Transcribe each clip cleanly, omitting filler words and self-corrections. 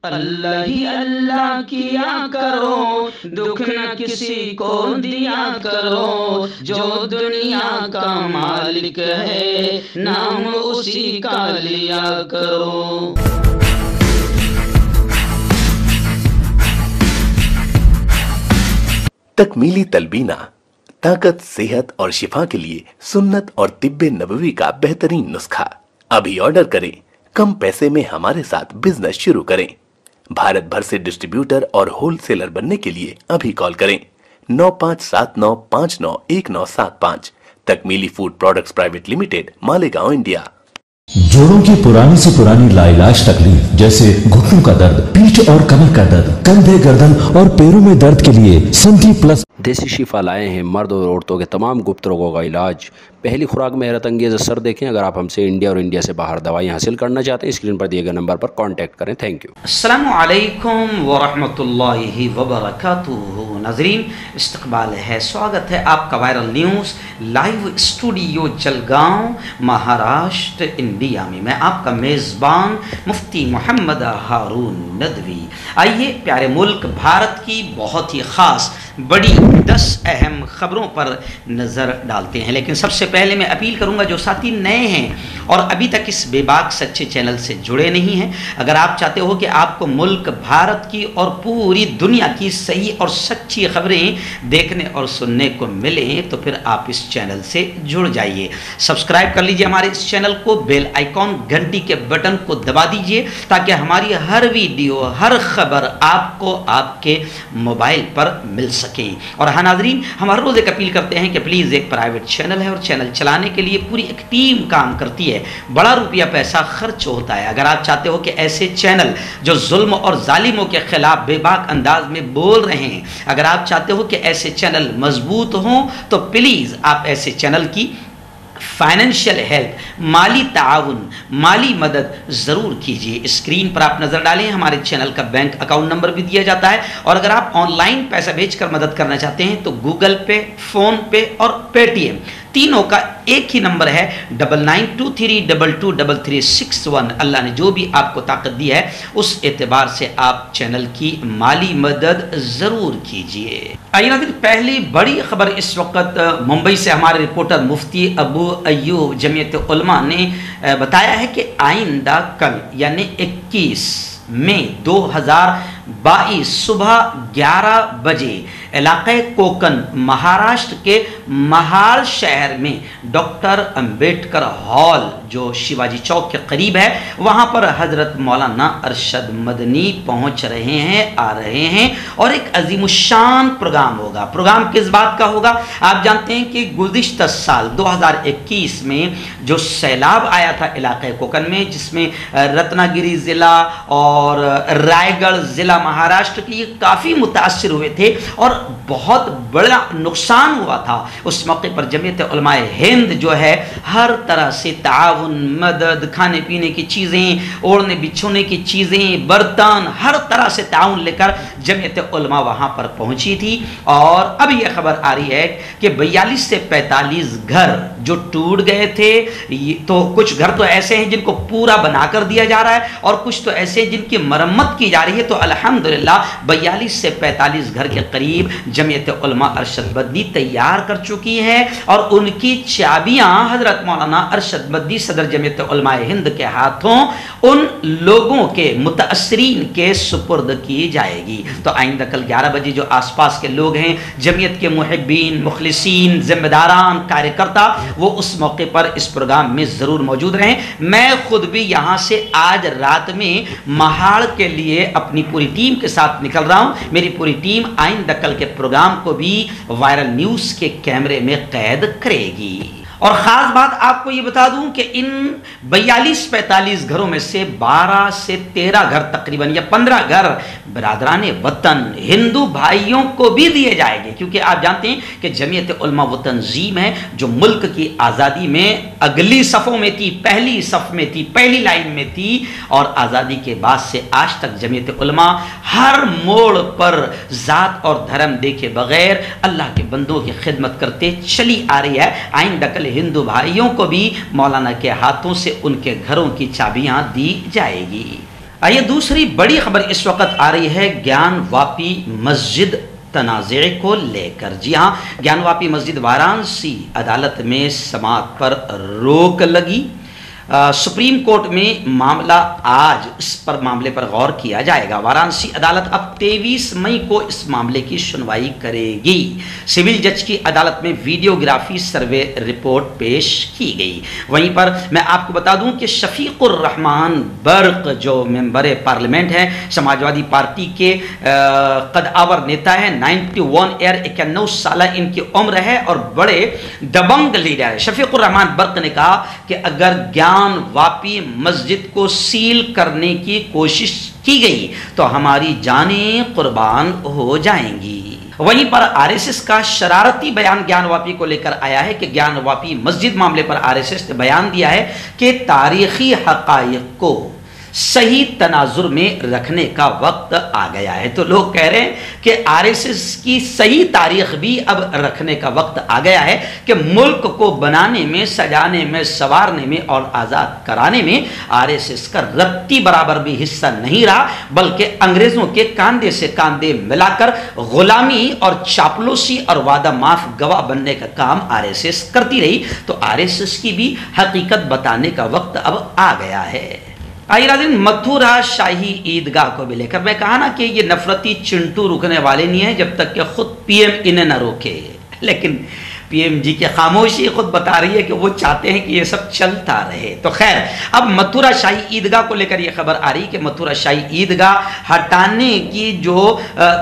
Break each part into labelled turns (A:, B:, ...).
A: अल्लाह ही अल्लाह किया करो, दुख न किसी को दिया करो। जो दुनिया का मालिक है, नाम उसी का लिया करो।
B: तकमीली तलबीना ताकत, सेहत और शिफा के लिए सुन्नत और तिब्बे नबवी का बेहतरीन नुस्खा। अभी ऑर्डर करें, कम पैसे में हमारे साथ बिजनेस शुरू करें। भारत भर से डिस्ट्रीब्यूटर और होलसेलर बनने के लिए अभी कॉल करें 9579591975। Takmili food products private limited, Malegaon, India.
C: जोड़ों की पुरानी से पुरानी लाइलाज तकलीफ जैसे घुटनों का दर्द, पीठ और कमर का दर्द, कंधे, गर्दन और पैरों में दर्द के लिए संधि प्लस
D: देसी शिफा लाए हैं मर्द और औरतों के तमाम गुप्त रोगों का इलाज। पहली खुराक में हैरत अंगेज असर देखें। अगर आप हमसे इंडिया और इंडिया से बाहर दवाई हासिल करना चाहते हैं, स्क्रीन पर दिए गए नंबर पर कांटेक्ट करें। Thank you.
A: अस्सलामु अलैकुम व रहमतुल्लाहि व बरकातुहू। नाज़रीन, इस्तकबाल है, स्वागत है आपका viral news live studio Jalgaon, Maharashtra, India में। मैं आपका मेज़बान मुफ्ती मोहम्मद हारून नदवी। आइए प्यारे मुल्क भारत की बहुत ही ख़ास बड़ी 10 अहम खबरों पर नज़र डालते हैं। लेकिन सबसे पहले मैं अपील करूंगा, जो साथी नए हैं और अभी तक इस बेबाक सच्चे चैनल से जुड़े नहीं हैं, अगर आप चाहते हो कि आपको मुल्क भारत की और पूरी दुनिया की सही और सच्ची खबरें देखने और सुनने को मिलें, तो फिर आप इस चैनल से जुड़ जाइए। सब्सक्राइब कर लीजिए हमारे इस चैनल को, बेल आइकॉन घंटी के बटन को दबा दीजिए ताकि हमारी हर वीडियो, हर खबर आपको आपके मोबाइल पर मिल सके। और हाँ नाज़रीन, हम हर रोज़ एक अपील करते हैं कि प्लीज़, एक प्राइवेट चैनल है और चैनल चलाने के लिए पूरी एक टीम काम करती है, बड़ा रुपया पैसा खर्च होता है। अगर आप चाहते हो कि ऐसे चैनल जो जुल्म और जालिमों के खिलाफ बेबाक अंदाज में बोल रहे हैं, अगर आप चाहते हो कि ऐसे चैनल मजबूत हों, तो प्लीज़ आप ऐसे चैनल की फाइनेंशियल हेल्प, माली ताउन, माली मदद ज़रूर कीजिए। स्क्रीन पर आप नज़र डालें, हमारे चैनल का बैंक अकाउंट नंबर भी दिया जाता है। और अगर आप ऑनलाइन पैसा भेजकर मदद करना चाहते हैं तो गूगल पे, फ़ोन पे और पेटीएम तीनों का एक ही नंबर है 9923223361। अल्लाह ने जो भी आपको ताकत दी है, उस एतबार से आप चैनल की माली मदद ज़रूर कीजिए। आइए नाज़रीन, पहली बड़ी खबर इस वक्त मुंबई से हमारे रिपोर्टर मुफ्ती अबू अय्यूब जमीयत उलमा ने बताया है कि आइंदा कल यानी 21 मई 2022 सुबह 11 बजे इलाक़े कोकन, महाराष्ट्र के महाल शहर में डॉक्टर अंबेडकर हॉल, जो शिवाजी चौक के करीब है, वहाँ पर हज़रत मौलाना अरशद मदनी पहुँच रहे हैं, आ रहे हैं और एक अजीमुशान प्रोग्राम होगा। प्रोग्राम किस बात का होगा? आप जानते हैं कि गुज़िश्ता साल 2021 में जो सैलाब आया था इलाक़े कोकन में, जिसमें रत्नागिरी ज़िला और रायगढ़ ज़िला महाराष्ट्र के लिए काफ़ी मुतासिर हुए थे और बहुत बड़ा नुकसान हुआ था। उस मौके पर जमीयत उलमाए हिंद जो है, हर तरह से ताउन, मदद, खाने पीने की चीज़ें, ओढ़ने बिछोने की चीज़ें, बर्तन, हर तरह से ताउन लेकर जमीयत उलमा वहाँ पर पहुँची थी। और अब यह खबर आ रही है कि 42 से 45 घर जो टूट गए थे, तो कुछ घर तो ऐसे हैं जिनको पूरा बनाकर दिया जा रहा है और कुछ तो ऐसे हैं जिनकी मरम्मत की जा रही है। तो अल्हम्दुलिल्लाह 42 से 45 घर के करीब जमीयत उलमा अरशद मदनी तैयार कर चुकी है और उनकी चाबियां हजरत मौलाना अरशद मदनी सदर जमीयत उलमा हिंद के हाथों उन लोगों के मुतासरीन के सुपुर्द की जाएगी। तो आइंदा कल 11 बजे जो आसपास के लोग हैं, जमीयत के मुहिब्बीन, मुखलिसीन, जिम्मेदारान, कार्यकर्ता, वो उस मौके पर इस प्रोग्राम में ज़रूर मौजूद रहें। मैं खुद भी यहाँ से आज रात में महाड़ के लिए अपनी पूरी टीम के साथ निकल रहा हूँ। मेरी पूरी टीम आइंदा कल के प्रोग्राम को भी वायरल न्यूज़ के कैमरे में कैद करेगी। और ख़ास बात आपको ये बता दूं कि इन 42-45 घरों में से 12 से 13 घर तकरीबन या 15 घर बरादरान वतन हिंदू भाइयों को भी दिए जाएंगे, क्योंकि आप जानते हैं कि जमीयत उलमा वो तंजीम है जो मुल्क की आज़ादी में अगली सफ़ों में थी, पहली सफ़ में थी, पहली लाइन में थी। और आज़ादी के बाद से आज तक जमीयत उलमा हर मोड़ पर ज़ात और धर्म देखे बगैर अल्लाह के बंदों की खिदमत करते चली आ रही है। आइंदा कल हिंदू भाइयों को भी मौलाना के हाथों से उनके घरों की चाबियां दी जाएगी। आइए दूसरी बड़ी खबर इस वक्त आ रही है ज्ञानवापी मस्जिद तनाज़े को लेकर। जी हाँ, ज्ञानवापी मस्जिद वाराणसी अदालत में समाअत पर रोक लगी। सुप्रीम कोर्ट में मामला आज इस पर मामले पर गौर किया जाएगा। वाराणसी अदालत अब 23 मई को इस मामले की सुनवाई करेगी। सिविल जज की अदालत में वीडियोग्राफी सर्वे रिपोर्ट पेश की गई। वहीं पर मैं आपको बता दूं कि शफीकुर रहमान बर्क जो मेंबर पार्लियामेंट हैं, समाजवादी पार्टी के कदावर नेता हैं, 91 ईयर 91 साल इनकी उम्र है और बड़े दबंग लीडर है। शफीकुर रहमान बर्क ने कहा कि अगर ज्ञानवापी मस्जिद को सील करने की कोशिश की गई तो हमारी जानें कुर्बान हो जाएंगी। वहीं पर आरएसएस का शरारती बयान ज्ञानवापी को लेकर आया है कि ज्ञानवापी मस्जिद मामले पर आरएसएस ने बयान दिया है कि तारीखी हकायक को सही तनाजुर में रखने का वक्त आ गया है। तो लोग कह रहे हैं कि आरएसएस की सही तारीख भी अब रखने का वक्त आ गया है कि मुल्क को बनाने में, सजाने में, संवारने में और आज़ाद कराने में आरएसएस का रत्ती बराबर भी हिस्सा नहीं रहा, बल्कि अंग्रेजों के कांधे से कांधे मिलाकर गुलामी और चापलूसी और वादा माफ गवाह बनने का काम आरएसएस करती रही। तो आरएसएस की भी हकीकत बताने का वक्त अब आ गया है। आइए नाज़रीन, मथुरा शाही ईदगाह को भी लेकर मैं कहा ना कि ये नफरती चिंटू रुकने वाले नहीं है जब तक कि खुद पीएम इन्हें न रोके। लेकिन पीएम जी की खामोशी खुद बता रही है कि वो चाहते हैं कि ये सब चलता रहे। तो खैर, अब मथुरा शाही ईदगाह को लेकर ये खबर आ रही कि मथुरा शाही ईदगाह हटाने की जो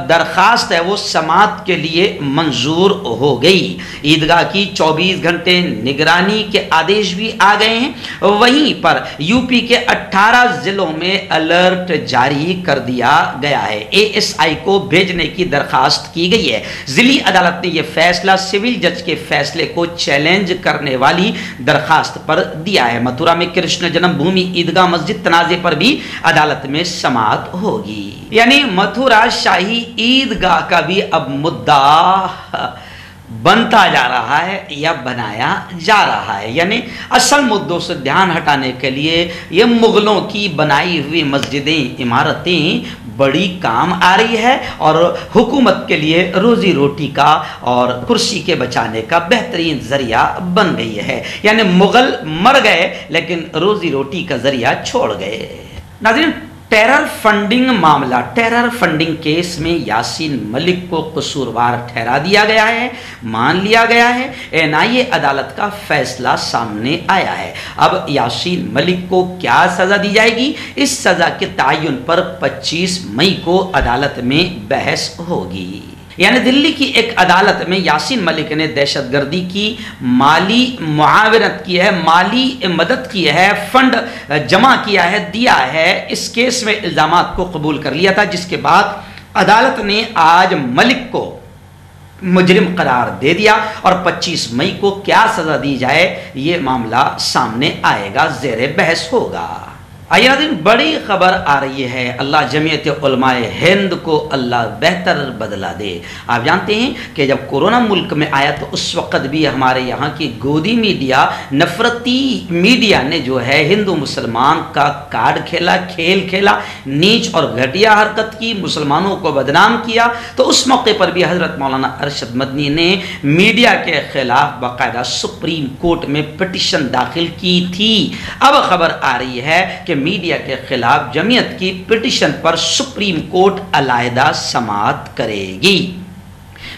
A: दरखास्त है वो समाअत के लिए मंजूर हो गई। ईदगाह की 24 घंटे निगरानी के आदेश भी आ गए हैं। वहीं पर यूपी के 18 जिलों में अलर्ट जारी कर दिया गया है। एएसआई को भेजने की दरखास्त की गई है। जिली अदालत ने यह फैसला सिविल जज के फैसले को चैलेंज करने वाली दरखास्त पर दिया है। मथुरा में कृष्ण जन्मभूमि ईदगाह मस्जिद तनाजे पर भी अदालत में समाअत होगी। यानी मथुरा शाही ईदगाह का भी अब मुद्दा बनता जा रहा है या बनाया जा रहा है। यानी असल मुद्दों से ध्यान हटाने के लिए ये मुगलों की बनाई हुई मस्जिदें, इमारतें बड़ी काम आ रही है और हुकूमत के लिए रोजी रोटी का और कुर्सी के बचाने का बेहतरीन जरिया बन गई है। यानी मुगल मर गए लेकिन रोजी रोटी का जरिया छोड़ गए। नाज़रीन, टेरर फंडिंग मामला, टेरर फंडिंग केस में यासीन मलिक को कसूरवार ठहरा दिया गया है, मान लिया गया है। एनआईए अदालत का फैसला सामने आया है। अब यासीन मलिक को क्या सजा दी जाएगी, इस सजा के तयन पर 25 मई को अदालत में बहस होगी। यानी दिल्ली की एक अदालत में यासीन मलिक ने दहशतगर्दी की माली मुआवनत की है, माली मदद की है, फंड जमा किया है, दिया है। इस केस में इल्जामात को कबूल कर लिया था, जिसके बाद अदालत ने आज मलिक को मुजरिम करार दे दिया और 25 मई को क्या सजा दी जाए ये मामला सामने आएगा, ज़ेरे बहस होगा। आइए नाज़रीन, बड़ी खबर आ रही है। अल्लाह जमीयत उलमाए हिंद को अल्लाह बेहतर बदला दे। आप जानते हैं कि जब कोरोना मुल्क में आया तो उस वक़्त भी हमारे यहाँ की गोदी मीडिया, नफरती मीडिया ने जो है हिंदू मुसलमान का कार्ड खेला, खेल खेला, नीच और घटिया हरकत की, मुसलमानों को बदनाम किया। तो उस मौके पर भी हज़रत मौलाना अरशद मदनी ने मीडिया के खिलाफ बाकायदा सुप्रीम कोर्ट में पिटिशन दाखिल की थी। अब खबर आ रही है कि मीडिया के खिलाफ जमीयत की पिटिशन पर सुप्रीम कोर्ट अलहदा समाअत करेगी।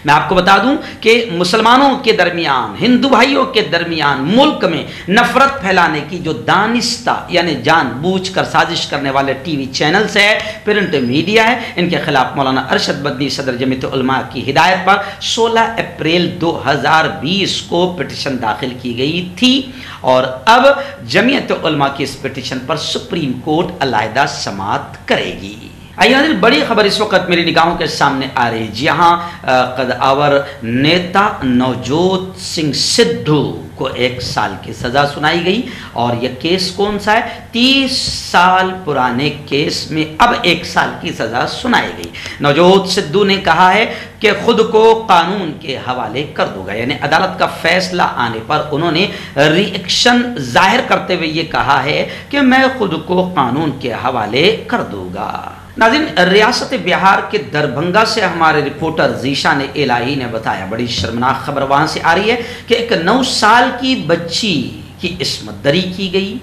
A: मैं आपको बता दूं कि मुसलमानों के दरमियान, हिंदू भाइयों के दरमियान मुल्क में नफरत फैलाने की जो दानिस्ता यानी जानबूझकर साजिश करने वाले टीवी चैनल्स है, प्रिंट मीडिया है, इनके खिलाफ मौलाना अरशद मदनी सदर जमीयत उलमा की हिदायत पर 16 अप्रैल 2020 को पिटिशन दाखिल की गई थी और अब जमीयत उलमा की इस पिटिशन पर सुप्रीम कोर्ट अलहदा समाअत करेगी। आइए बड़ी खबर इस वक्त मेरी निगाहों के सामने आ रही है। जी हाँ, कदावर नेता नवजोत सिंह सिद्धू को 1 साल की सजा सुनाई गई। और यह केस कौन सा है? 30 साल पुराने केस में अब 1 साल की सजा सुनाई गई। नवजोत सिद्धू ने कहा है कि खुद को कानून के हवाले कर दूंगा, यानी अदालत का फैसला आने पर उन्होंने रिएक्शन जाहिर करते हुए ये कहा है कि मैं खुद को कानून के हवाले कर दूंगा। नाज़रीन, रियासत बिहार के दरभंगा से हमारे रिपोर्टर जीशान इलाही ने बताया, बड़ी शर्मनाक खबर वहां से आ रही है कि एक 9 साल की बच्ची की इस्मत दरी की गई।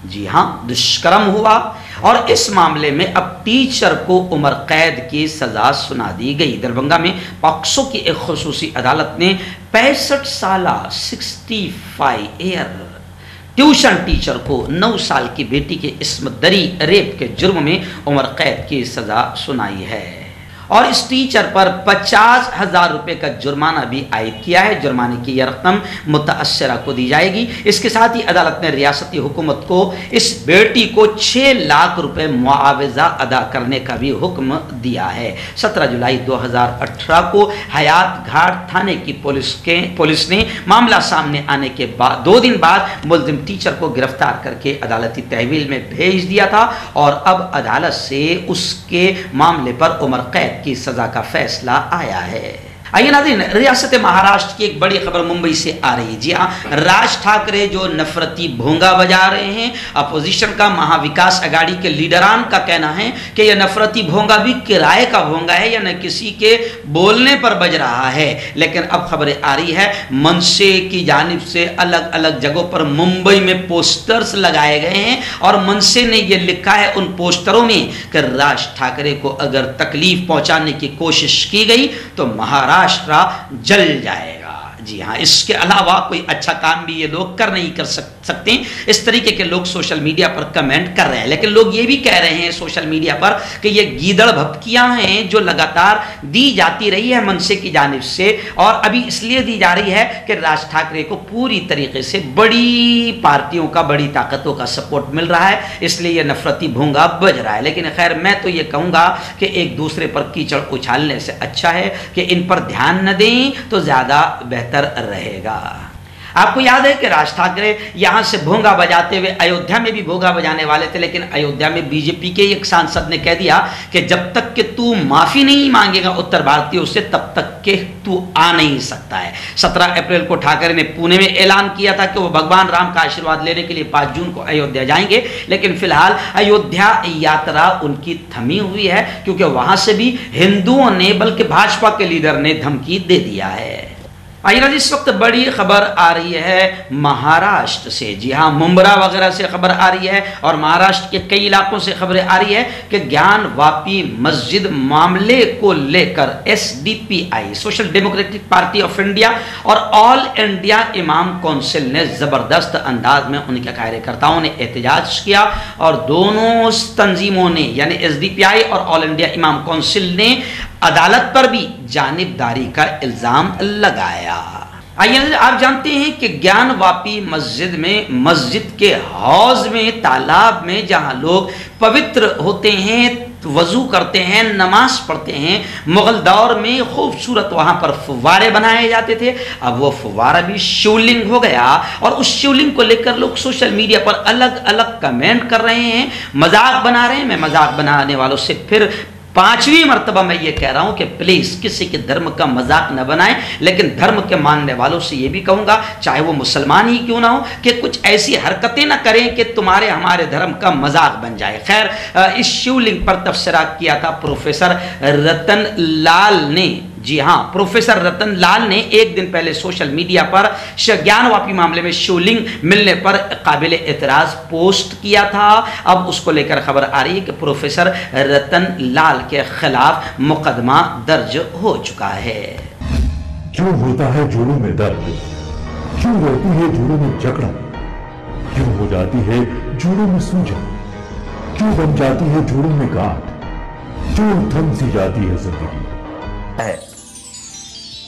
A: जी हां, दुष्कर्म हुआ और इस मामले में अब टीचर को उम्र कैद की सजा सुना दी गई। दरभंगा में पॉक्सो की एक खुसूसी अदालत ने 65 साल 65 ईयर ट्यूशन टीचर को 9 साल की बेटी की इस्मत दरी रेप के जुर्म में उम्र कैद की सजा सुनाई है और इस टीचर पर 50,000 रुपए का जुर्माना भी आयद किया है। जुर्माने की यह रकम मुतअस्सिरा को दी जाएगी। इसके साथ ही अदालत ने रियासती हुकूमत को इस बेटी को 6 लाख रुपए मुआवजा अदा करने का भी हुक्म दिया है। 17 जुलाई 2018 को हयात घाट थाने की पुलिस ने मामला सामने आने के बाद 2 दिन बाद मुल्जिम टीचर को गिरफ्तार करके अदालती तहवील में भेज दिया था और अब अदालत से उसके मामले पर उम्र कैद की सजा का फैसला आया है। आइए नाज़रीन, रियासत महाराष्ट्र की एक बड़ी खबर मुंबई से आ रही है। जी हाँ, राज ठाकरे जो नफरती भोंगा बजा रहे हैं, अपोजिशन का महाविकास अघाड़ी के लीडरान का कहना है कि यह नफरती भोंगा भी किराए का भोंगा है या न किसी के बोलने पर बज रहा है। लेकिन अब खबरें आ रही है मनसे की जानिब से अलग अलग जगहों पर मुंबई में पोस्टर्स लगाए गए हैं और मनसे ने यह लिखा है उन पोस्टरों में कि राज ठाकरे को अगर तकलीफ पहुंचाने की कोशिश की गई तो महाराष्ट्र जल जाएगा। जी हाँ, इसके अलावा कोई अच्छा काम भी ये लोग कर नहीं कर सकते। इस तरीके के लोग सोशल मीडिया पर कमेंट कर रहे हैं, लेकिन लोग ये भी कह रहे हैं सोशल मीडिया पर कि ये गीदड़ भपकियां हैं जो लगातार दी जाती रही है मनसे की जानिब से और अभी इसलिए दी जा रही है कि राज ठाकरे को पूरी तरीके से बड़ी पार्टियों का, बड़ी ताकतों का सपोर्ट मिल रहा है, इसलिए ये नफरती भोंगा बज रहा है। लेकिन खैर, मैं तो ये कहूँगा कि एक दूसरे पर कीचड़ उछालने से अच्छा है कि इन पर ध्यान न दें तो ज़्यादा बेहतर रहेगा। आपको याद है कि राज ठाकरे यहां से भोंगा बजाते हुए अयोध्या में भी भोंगा बजाने वाले थे, लेकिन अयोध्या में बीजेपी के एक सांसद ने कह दिया कि जब तक कि तू माफी नहीं मांगेगा उत्तर भारतीयों से तब तक के तू आ नहीं सकता है। 17 अप्रैल को ठाकरे ने पुणे में ऐलान किया था कि वो भगवान राम का आशीर्वाद लेने के लिए 5 जून को अयोध्या जाएंगे, लेकिन फिलहाल अयोध्या यात्रा उनकी थमी हुई है क्योंकि वहां से भी हिंदुओं ने, बल्कि भाजपा के लीडर ने धमकी दे दिया है। आइए इस वक्त बड़ी खबर आ रही है महाराष्ट्र से। जी हाँ, मुंब्रा वगैरह से खबर आ रही है और महाराष्ट्र के कई इलाकों से खबरें आ रही है कि ज्ञान वापी मस्जिद मामले को लेकर SDPI, social democratic party of India और ऑल इंडिया इमाम काउंसिल ने जबरदस्त अंदाज में उनके कार्यकर्ताओं ने एहतजाज किया और दोनों तंजीमों ने, यानी SDPI और ऑल इंडिया इमाम काउंसिल ने अदालत पर भी जानिबदारी का इल्जाम लगाया। आइए, आप जानते हैं कि ज्ञान वापी मस्जिद में, मस्जिद के हौज में, तालाब में जहां लोग पवित्र होते हैं, वजू करते हैं, नमाज पढ़ते हैं, मुगल दौर में खूबसूरत वहां पर फुव्वारे बनाए जाते थे। अब वो फुव्वारा भी शिवलिंग हो गया और उस शिवलिंग को लेकर लोग सोशल मीडिया पर अलग अलग कमेंट कर रहे हैं, मजाक बना रहे हैं। मैं मजाक बनाने वालों से फिर 5वीं मर्तबा मैं ये कह रहा हूं कि प्लीज किसी के धर्म का मजाक न बनाएं, लेकिन धर्म के मानने वालों से ये भी कहूंगा, चाहे वो मुसलमान ही क्यों ना हो, कि कुछ ऐसी हरकतें ना करें कि तुम्हारे हमारे धर्म का मजाक बन जाए। खैर, इस शिवलिंग पर तबसरा किया था प्रोफेसर रतन लाल ने। जी हाँ, प्रोफेसर रतन लाल ने एक दिन पहले सोशल मीडिया पर ज्ञान वापी मामले में शिवलिंग मिलने पर काबिल एतराज पोस्ट किया था। अब उसको लेकर खबर आ रही है कि प्रोफेसर रतन लाल के खिलाफ मुकदमा दर्ज हो चुका है।
E: क्यों होता है जोड़ों में दर्द, क्यों रहती है जोड़ों में जकड़न, क्यों हो जाती है जोड़ों में सूजन, क्यों बन जाती है जोड़ों में गांठ, क्यों थम सी जाती है जिंदगी।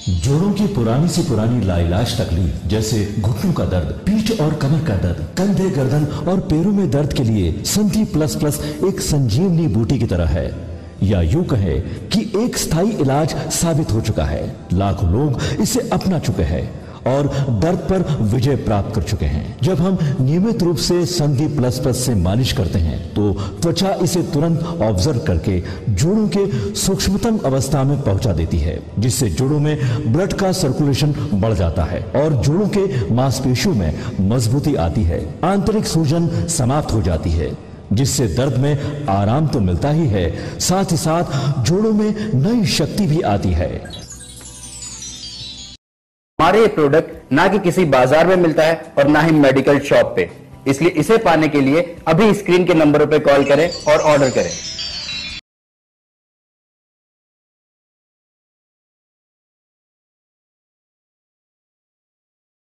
C: जोड़ों की पुरानी से पुरानी लाइलाज तकलीफ जैसे घुटनों का दर्द, पीठ और कमर का दर्द, कंधे, गर्दन और पैरों में दर्द के लिए संधि प्लस प्लस एक संजीवनी बूटी की तरह है। या यूं कहे कि एक स्थायी इलाज साबित हो चुका है। लाखों लोग इसे अपना चुके हैं और दर्द पर विजय प्राप्त कर चुके हैं। जब हम नियमित रूप से संधि प्लस प्लस से मालिश करते हैं तो त्वचा इसे तुरंत ऑब्जर्व करके जोड़ों के सूक्ष्मतम अवस्था में पहुंचा देती है, जिससे जोड़ों में ब्लड का सर्कुलेशन बढ़ जाता है और जोड़ों के मांसपेशियों में मजबूती आती है। आंतरिक सूजन समाप्त हो जाती है, जिससे दर्द में आराम तो मिलता ही है, साथ ही साथ जोड़ों में नई शक्ति भी आती है।
F: हमारे ये प्रोडक्ट ना कि किसी बाजार में मिलता है और ना ही मेडिकल शॉप पे, इसलिए इसे पाने के लिए अभी स्क्रीन के नंबरों पे कॉल करें और ऑर्डर करें।